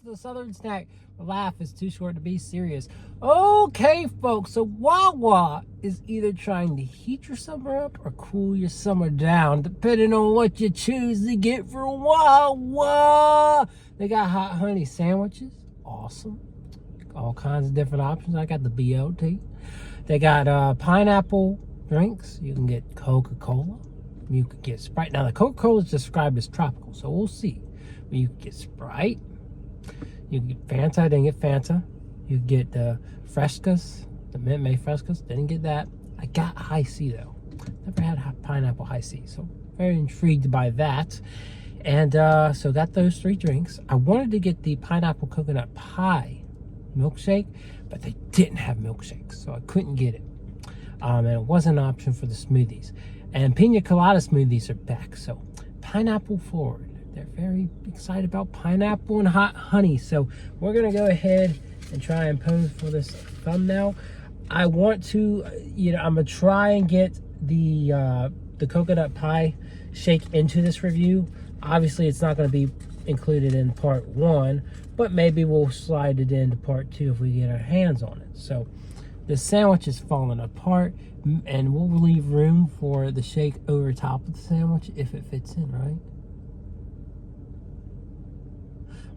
to the Southern Snack. The laugh is too short to be serious. Okay, folks, so Wawa is either trying to heat your summer up or cool your summer down, depending on what you choose to get from Wawa. They got hot honey sandwiches. Awesome. All kinds of different options. I got the BLT. They got pineapple drinks. You can get Coca-Cola. You could get Sprite. Now, the Coca-Cola is described as tropical, so we'll see. But you can get Sprite. You can get Fanta. I didn't get Fanta. You can get the Frescas, the Mint May Frescas. Didn't get that. I got High C, though. Never had pineapple High C, so very intrigued by that. And so got those 3 drinks. I wanted to get the pineapple coconut pie milkshake, but they didn't have milkshakes, so I couldn't get it. And it wasn't an option for the smoothies. And pina colada smoothies are back, so pineapple forward. They're very excited about pineapple and hot honey, so we're gonna go ahead and try and pose for this thumbnail. I want to, I'm gonna try and get the coconut pie shake into this review. Obviously, it's not gonna be included in part 1, but maybe we'll slide it into part 2 if we get our hands on it. So the sandwich is falling apart, and we'll leave room for the shake over top of the sandwich if it fits in, right?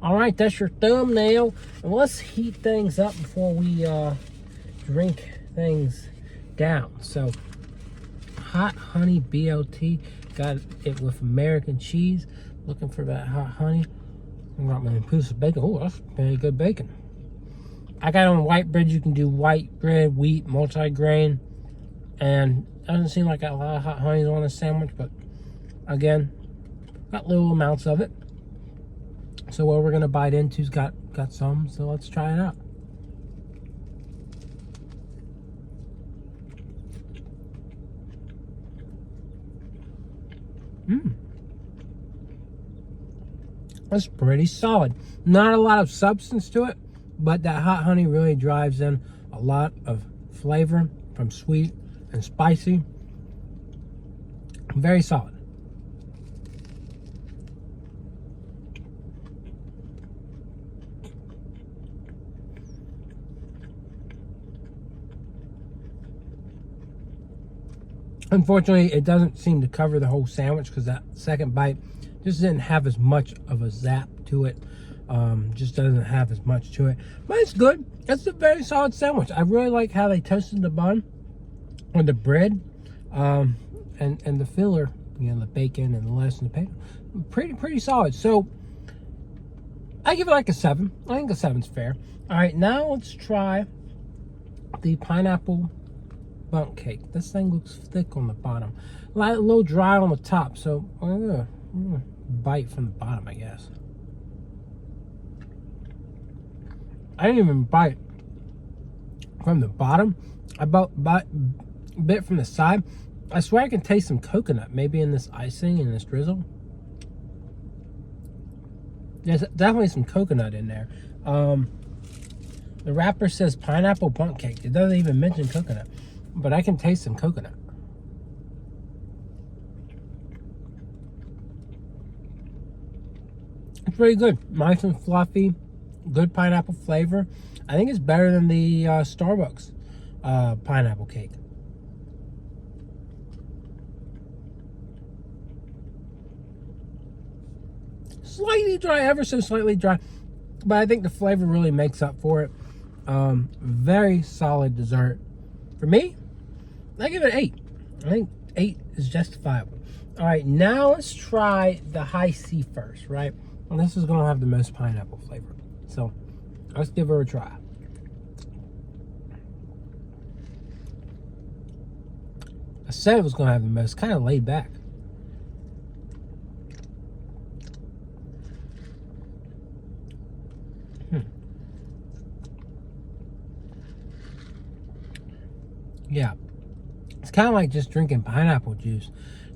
All right, that's your thumbnail. And let's heat things up before we drink things down. So, hot honey BLT. Got it with American cheese. Looking for that hot honey. I got my piece of bacon. Oh, that's very good bacon. I got on white bread. You can do white bread, wheat, multi-grain. And it doesn't seem like a lot of hot honey on this sandwich, but again, got little amounts of it. So what we're gonna bite into's got some, so let's try it out. That's pretty solid. Not a lot of substance to it, but that hot honey really drives in a lot of flavor from sweet and spicy. Very solid. Unfortunately, it doesn't seem to cover the whole sandwich because that second bite just didn't have as much of a zap to it. Just doesn't have as much to it. But it's good. It's a very solid sandwich. I really like how they toasted the bun or the bread and the filler, the bacon and the lettuce and the potato. Pretty solid. So I give it like a 7. I think a 7's fair. All right, now let's try the pineapple bundt cake. This thing looks thick on the bottom, a little dry on the top, so I'm gonna bite from the bottom, I guess. I didn't even bite from the bottom. I bit from the side. I swear I can taste some coconut, maybe in this icing and this drizzle. There's definitely some coconut in there. The wrapper says pineapple bundt cake. It doesn't even mention coconut, but I can taste some coconut. It's pretty good. Nice and fluffy. Good pineapple flavor. I think it's better than the Starbucks pineapple cake. Slightly dry, ever so slightly dry, but I think the flavor really makes up for it. Very solid dessert. For me, I give it an 8. I think 8 is justifiable. All right, now let's try the High C first, right? And this is gonna have the most pineapple flavor. So let's give her a try. I said it was gonna have the most, kind of laid back. Yeah, it's kind of like just drinking pineapple juice.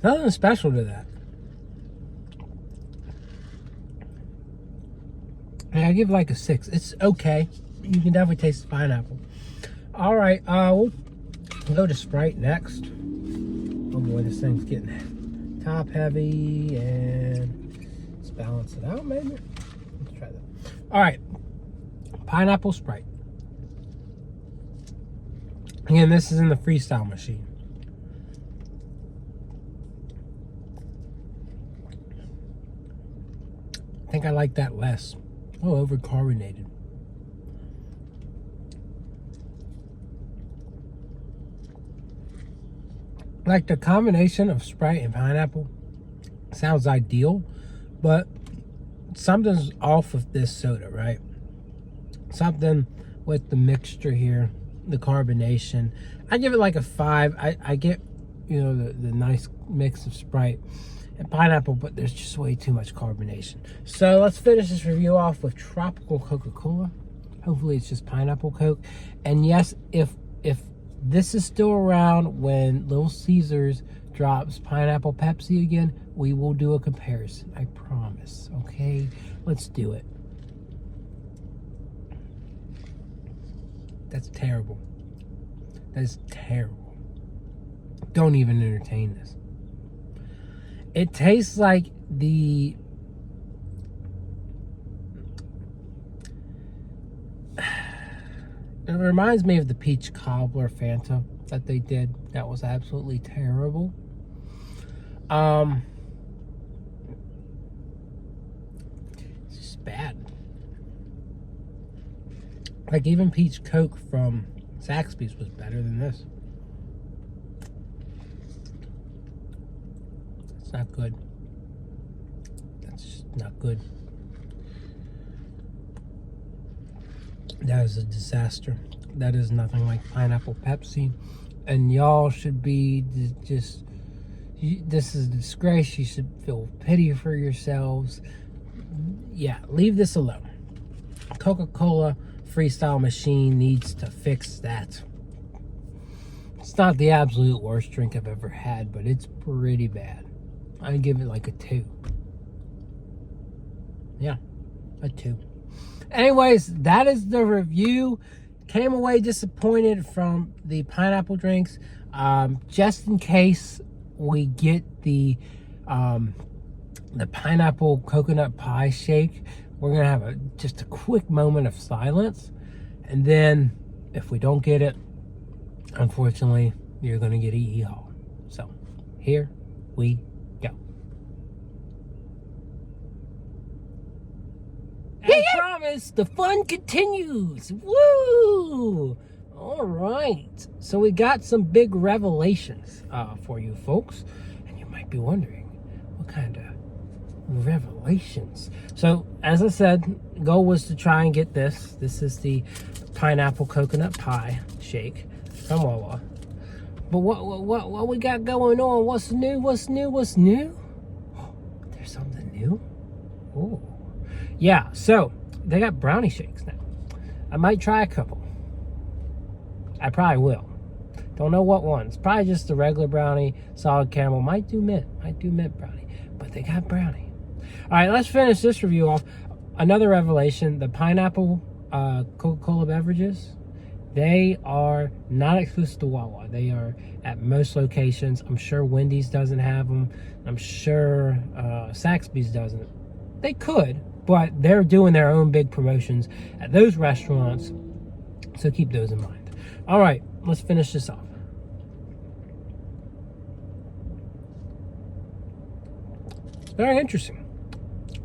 Nothing special to that. And I give it like a 6. It's okay. You can definitely taste the pineapple. All right, we'll go to Sprite next. Oh boy, this thing's getting top heavy, and let's balance it out maybe. Let's try that. All right, pineapple Sprite. Again, this is in the freestyle machine. I think I like that less. Oh, over-carbonated. Like the combination of Sprite and pineapple sounds ideal, but something's off with this soda, right? Something with the mixture here, the carbonation. I give it like a 5. I get, you know, the nice mix of Sprite and pineapple, but there's just way too much carbonation. So let's finish this review off with tropical Coca-Cola. Hopefully it's just pineapple Coke. And yes, if this is still around when Little Caesars drops pineapple Pepsi again, we will do a comparison. I promise. Okay, let's do it. That's terrible. That is terrible. Don't even entertain this. It tastes like the it reminds me of the peach cobbler Fanta that they did. That was absolutely terrible. It's just bad. Like even peach Coke from Zaxby's was better than this. It's not good. That's just not good. That is a disaster. That is nothing like pineapple Pepsi. And y'all should be just, this is a disgrace. You should feel pity for yourselves. Yeah, leave this alone. Coca-Cola Freestyle machine needs to fix that. It's not the absolute worst drink I've ever had, but it's pretty bad. I give it like a 2. Yeah, a 2. Anyways, that is the review. Came away disappointed from the pineapple drinks. Just in case we get the pineapple coconut pie shake, we're gonna have just a quick moment of silence, and then if we don't get it, unfortunately, you're gonna get a yeehaw. So here we go. As promised, the fun continues. Woo! All right. So we got some big revelations for you folks. And you might be wondering, what kind of revelations? So, as I said, goal was to try and get this. This is the pineapple coconut pie shake from Wawa. But what we got going on? What's new? What's new? What's new? Oh, there's something new? Oh. Yeah, so they got brownie shakes now. I might try a couple. I probably will. Don't know what ones. Probably just the regular brownie, solid caramel. Might do mint brownie. But they got brownie. All right, let's finish this review off. Another revelation, the pineapple Coca-Cola beverages, they are not exclusive to Wawa. They are at most locations. I'm sure Wendy's doesn't have them. I'm sure Zaxby's doesn't. They could, but they're doing their own big promotions at those restaurants, so keep those in mind. All right, let's finish this off. It's very interesting.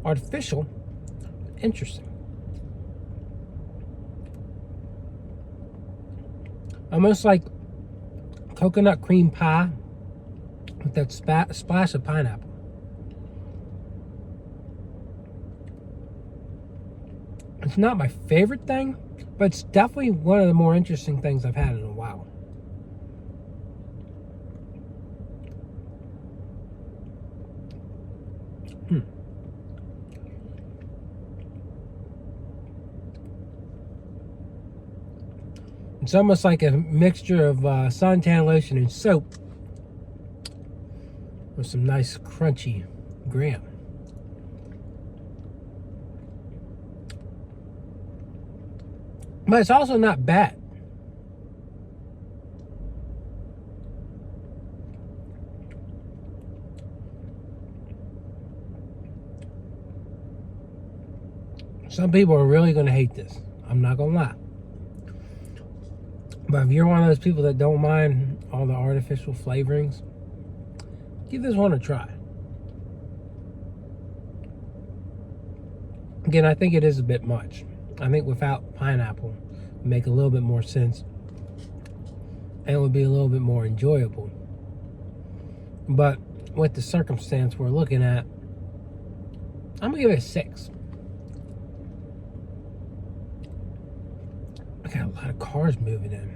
Artificial, interesting. Almost like coconut cream pie with that splash of pineapple. It's not my favorite thing, but it's definitely one of the more interesting things I've had in a while. It's almost like a mixture of suntan lotion and soap with some nice crunchy graham. But it's also not bad. Some people are really going to hate this. I'm not going to lie. But if you're one of those people that don't mind all the artificial flavorings, give this one a try. Again, I think it is a bit much. I think without pineapple, it would make a little bit more sense. And it would be a little bit more enjoyable. But with the circumstance we're looking at, I'm going to give it a 6. I got a lot of cars moving in.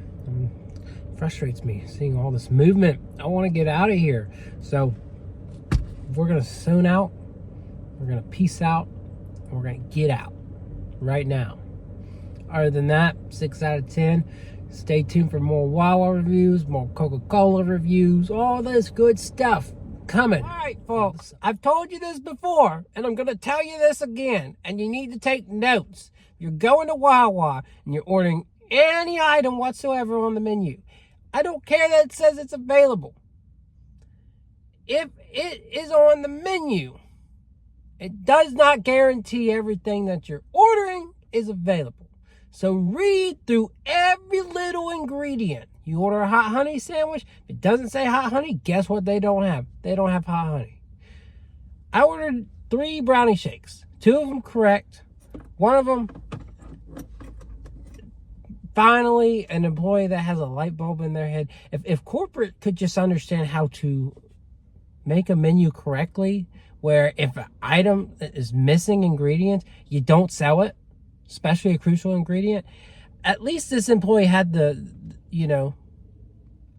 Frustrates me seeing all this movement. I want to get out of here. So we're going to zone out. We're going to peace out. And we're going to get out right now. Other than that, 6 out of 10. Stay tuned for more Wawa reviews, more Coca-Cola reviews, all this good stuff coming. All right, folks, I've told you this before, and I'm going to tell you this again, and you need to take notes. You're going to Wawa, and you're ordering any item whatsoever on the menu. I don't care that it says it's available. If it is on the menu, it does not guarantee everything that you're ordering is available. So read through every little ingredient. You order a hot honey sandwich, if it doesn't say hot honey, guess what they don't have? They don't have hot honey. I ordered 3 brownie shakes. 2 of them correct. One of them, finally, an employee that has a light bulb in their head. If corporate could just understand how to make a menu correctly, where if an item is missing ingredients, you don't sell it, especially a crucial ingredient. At least this employee had the,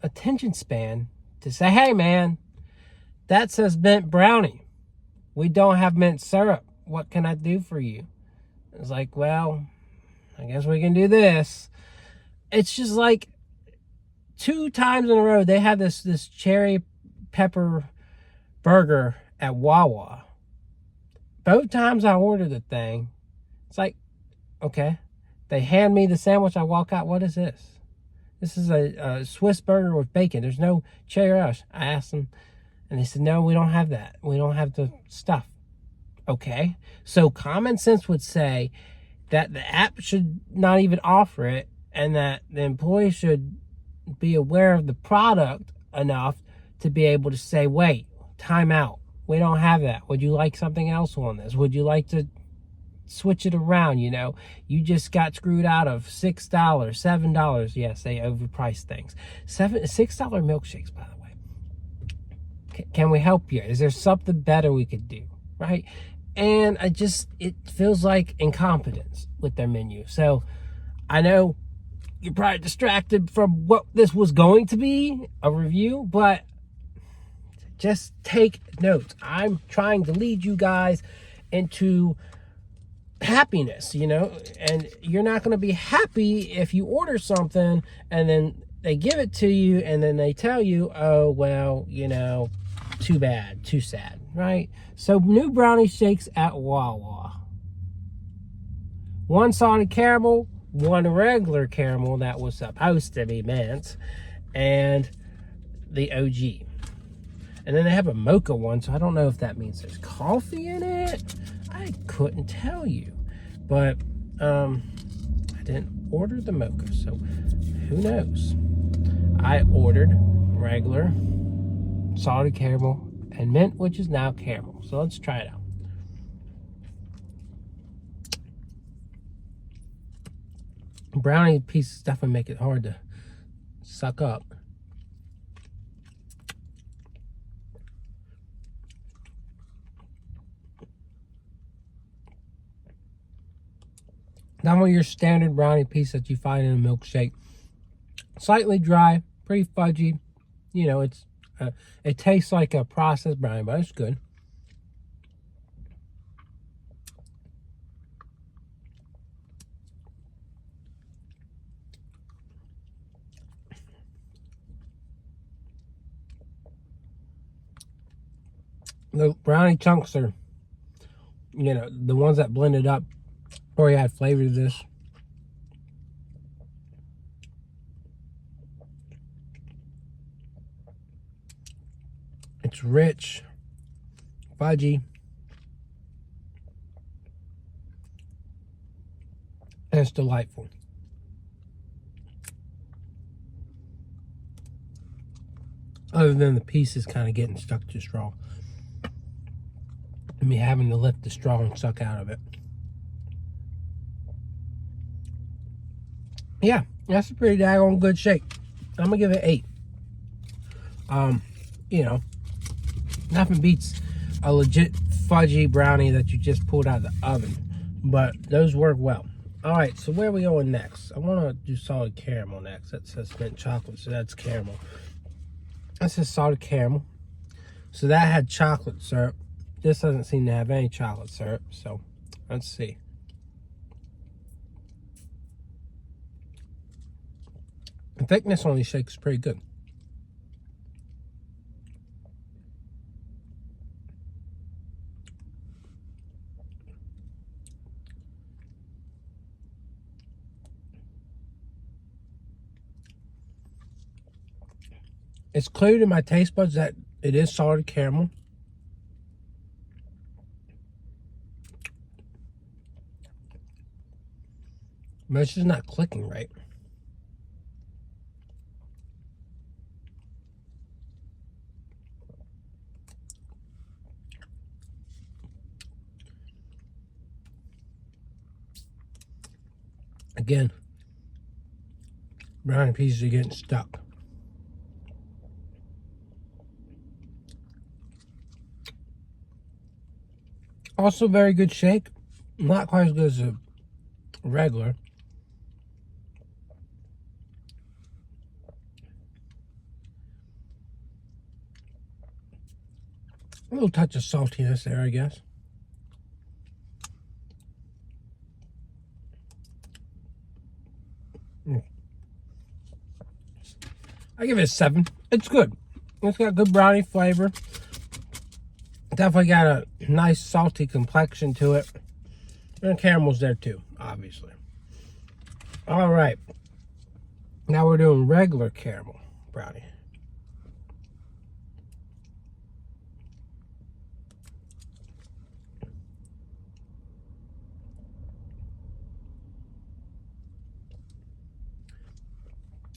attention span to say, hey man, that says mint brownie. We don't have mint syrup. What can I do for you? It's like, well, I guess we can do this. It's just like 2 times in a row, they had this cherry pepper burger at Wawa. Both times I ordered the thing, it's like, okay. They hand me the sandwich, I walk out, what is this? This is a Swiss burger with bacon. There's no cherry rush. I asked them, and they said, no, we don't have that. We don't have the stuff. Okay. So common sense would say that the app should not even offer it, and that the employee should be aware of the product enough to be able to say, wait, time out. We don't have that. Would you like something else on this? Would you like to switch it around? You just got screwed out of $6, $7. Yes, they overprice things. $6 milkshakes, by the way. Can we help you? Is there something better we could do? Right? And it feels like incompetence with their menu. So I know you're probably distracted from what this was going to be, a review, but just take notes. I'm trying to lead you guys into happiness, and you're not going to be happy if you order something and then they give it to you and then they tell you, oh, well, too bad, too sad, right? So new brownie shakes at Wawa. 1 salted caramel, 1 regular caramel that was supposed to be mint, and the OG. And then they have a mocha one, so I don't know if that means there's coffee in it. I couldn't tell you. But I didn't order the mocha, so who knows? I ordered regular salted caramel and mint, which is now caramel. So let's try it out. Brownie pieces definitely make it hard to suck up. Not only your standard brownie piece that you find in a milkshake. Slightly dry, pretty fudgy. It tastes like a processed brownie, but it's good. The brownie chunks are, the ones that blended up or you add flavor to this. It's rich, fudgy. It's delightful. Other than the pieces kind of getting stuck to straw. And me having to lift the straw and suck out of it. Yeah, that's a pretty daggone good shake. I'm gonna give it 8. You know, nothing beats a legit fudgy brownie that you just pulled out of the oven. But those work well. Alright, so where are we going next? I want to do salted caramel next. That says mint chocolate, so that's caramel. This is salted caramel. So that had chocolate syrup. This doesn't seem to have any chocolate syrup, so let's see. The thickness on these shakes is pretty good. It's clear to my taste buds that it is salted caramel. But it's just not clicking right. Again, brownie pieces are getting stuck. Also very good shake. Not quite as good as a regular. A little touch of saltiness there, I guess. I give it a 7. It's good. It's got good brownie flavor. Definitely got a nice salty complexion to it. And caramel's there too, obviously. Alright. Now we're doing regular caramel brownie.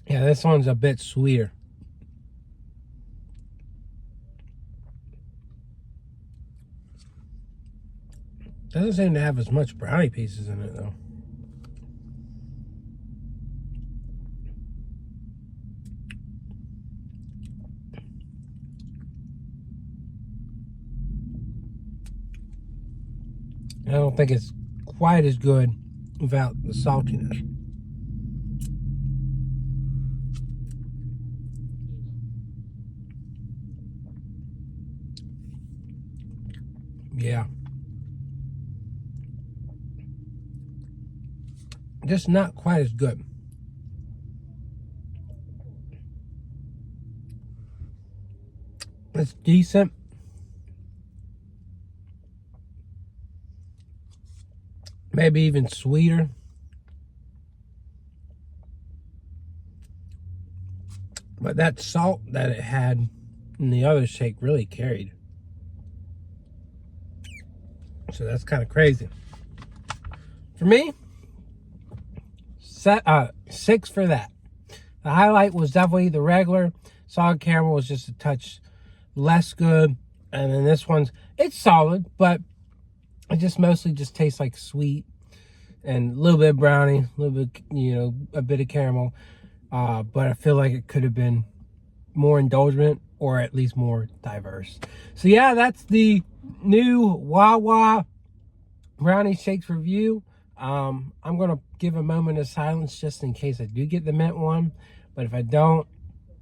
Yeah, this one's a bit sweeter. Doesn't seem to have as much brownie pieces in it, though. I don't think it's quite as good without the saltiness. Yeah. Just not quite as good. It's decent. Maybe even sweeter. But that salt that it had in the other shake really carried. So that's kind of crazy. For me, 6 for that. The highlight was definitely the regular. Solid caramel was just a touch less good. And then this one's, it's solid, but it just mostly just tastes like sweet and a little bit of brownie, a little bit, you know, a bit of caramel. But I feel like it could have been more indulgent or at least more diverse. So yeah, that's the new Wawa brownie shakes review. I'm gonna give a moment of silence just in case I do get the mint one, but if I don't,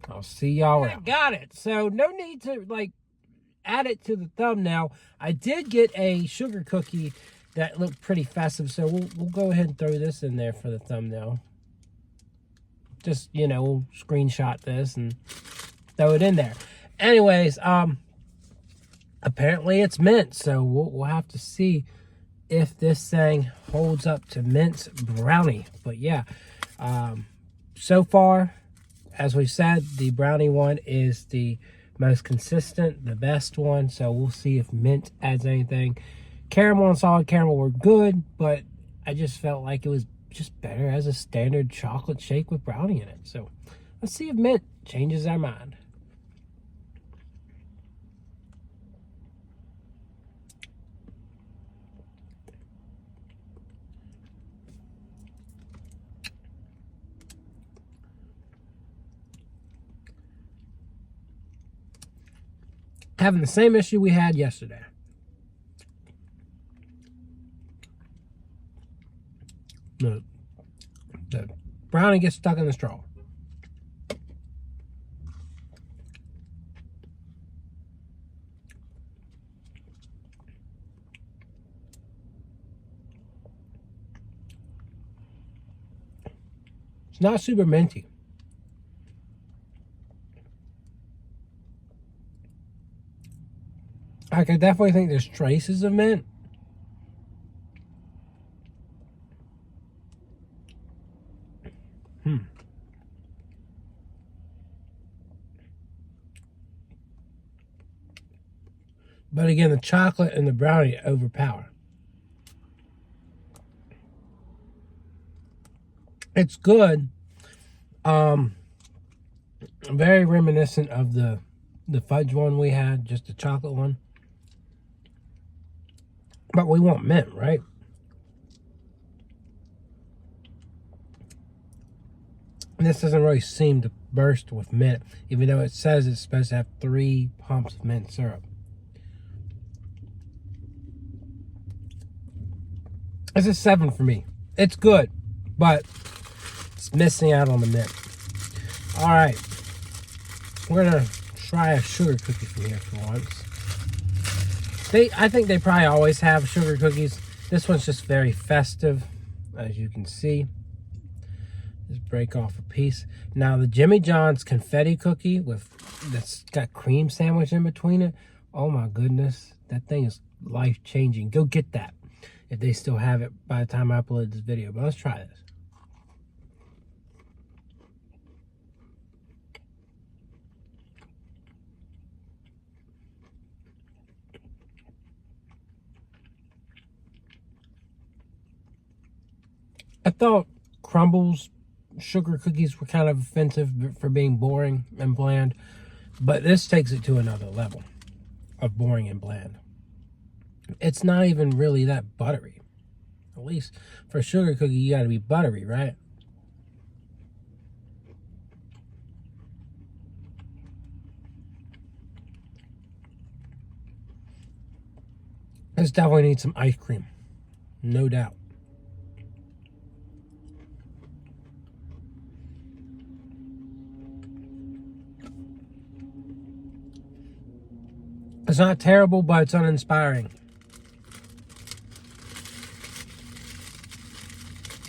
I'll see y'all around. I got it, so no need to like add it to the thumbnail. I did get a sugar cookie that looked pretty festive, so we'll go ahead and throw this in there for the thumbnail. Just, you know, we'll screenshot this and throw it in there. Anyways, apparently it's mint, so we'll have to see if this thing holds up to mint brownie. But yeah, so far, as we said, the brownie one is the most consistent, the best one. So we'll see if mint adds anything. Caramel and solid caramel were good, but I just felt like it was just better as a standard chocolate shake with brownie in it. So let's see if mint changes our mind. Having the same issue we had yesterday. The brownie gets stuck in the straw. It's not super minty. I could definitely think there's traces of mint. But again, the chocolate and the brownie overpower. It's good. Very reminiscent of the fudge one we had, just the chocolate one. But we want mint, right? And this doesn't really seem to burst with mint, even though it says it's supposed to have 3 pumps of mint syrup. It's a 7 for me. It's good, but it's missing out on the mint. All right, we're gonna try a sugar cookie from here for once. I think they probably always have sugar cookies. This one's just very festive, as you can see. Just break off a piece. Now the Jimmy John's confetti cookie that's got cream sandwich in between it. Oh my goodness, that thing is life-changing. Go get that if they still have it by the time I upload this video. But let's try this. I thought Crumble's sugar cookies were kind of offensive for being boring and bland, but this takes it to another level of boring and bland. It's not even really that buttery. At least for a sugar cookie, you gotta be buttery, right? This definitely needs some ice cream, no doubt. It's not terrible, but it's uninspiring.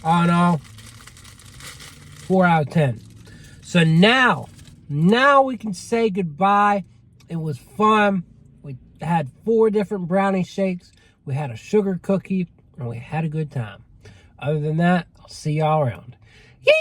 All in all, 4 out of 10. So now we can say goodbye. It was fun. We had 4 different brownie shakes. We had a sugar cookie, and we had a good time. Other than that, I'll see y'all around. Yeah!